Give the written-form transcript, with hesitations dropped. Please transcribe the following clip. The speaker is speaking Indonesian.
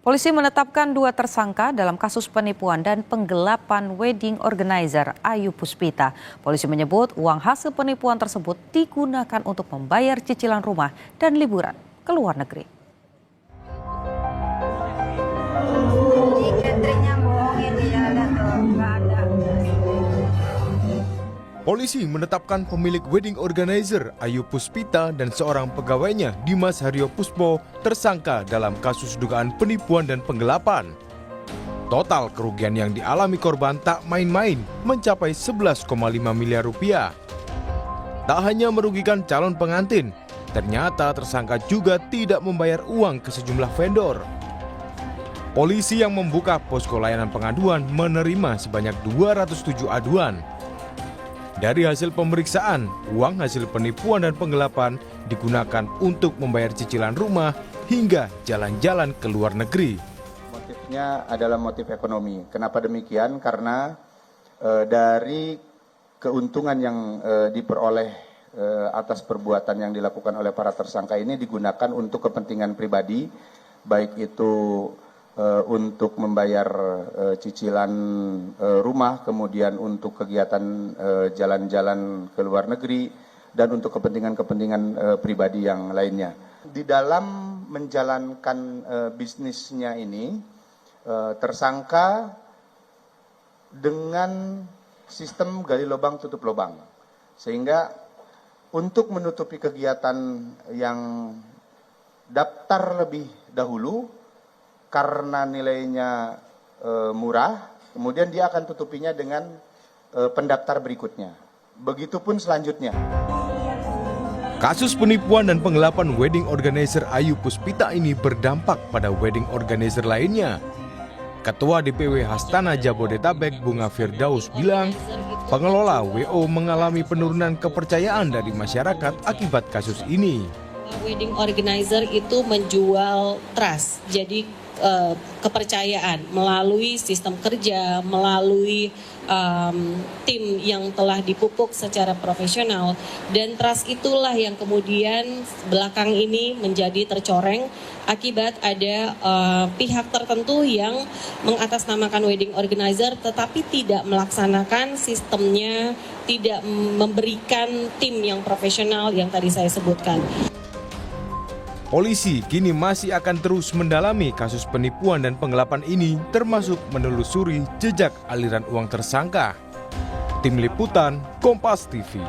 Polisi menetapkan 2 tersangka dalam kasus penipuan dan penggelapan wedding organizer Ayu Puspita. Polisi menyebut uang hasil penipuan tersebut digunakan untuk membayar cicilan rumah dan liburan ke luar negeri. Polisi menetapkan pemilik wedding organizer Ayu Puspita dan seorang pegawainya Dimas Haryo Puspo tersangka dalam kasus dugaan penipuan dan penggelapan. Total kerugian yang dialami korban tak main-main, mencapai 11,5 miliar rupiah. Tak hanya merugikan calon pengantin, ternyata tersangka juga tidak membayar uang ke sejumlah vendor. Polisi yang membuka posko layanan pengaduan menerima sebanyak 207 aduan. Dari hasil pemeriksaan, uang hasil penipuan dan penggelapan digunakan untuk membayar cicilan rumah hingga jalan-jalan ke luar negeri. Motifnya adalah motif ekonomi. Kenapa demikian? Karena dari keuntungan yang diperoleh atas perbuatan yang dilakukan oleh para tersangka ini digunakan untuk kepentingan pribadi, baik itu untuk membayar cicilan rumah, kemudian untuk kegiatan jalan-jalan ke luar negeri, dan untuk kepentingan-kepentingan pribadi yang lainnya. Di dalam menjalankan bisnisnya ini, tersangka dengan sistem gali lubang tutup lubang, sehingga untuk menutupi kegiatan yang daftar lebih dahulu, karena nilainya murah, kemudian dia akan tutupinya dengan pendaftar berikutnya. Begitupun selanjutnya. Kasus penipuan dan penggelapan wedding organizer Ayu Puspita ini berdampak pada wedding organizer lainnya. Ketua DPW Hastana Jabodetabek Bunga Firdaus bilang, pengelola WO mengalami penurunan kepercayaan dari masyarakat akibat kasus ini. Wedding organizer itu menjual trust, jadi kepercayaan melalui sistem kerja, melalui tim yang telah dipupuk secara profesional, dan trust itulah yang kemudian belakang ini menjadi tercoreng akibat ada pihak tertentu yang mengatasnamakan wedding organizer tetapi tidak melaksanakan sistemnya, tidak memberikan tim yang profesional yang tadi saya sebutkan. Polisi kini masih akan terus mendalami kasus penipuan dan penggelapan ini, termasuk menelusuri jejak aliran uang tersangka. Tim Liputan, Kompas TV.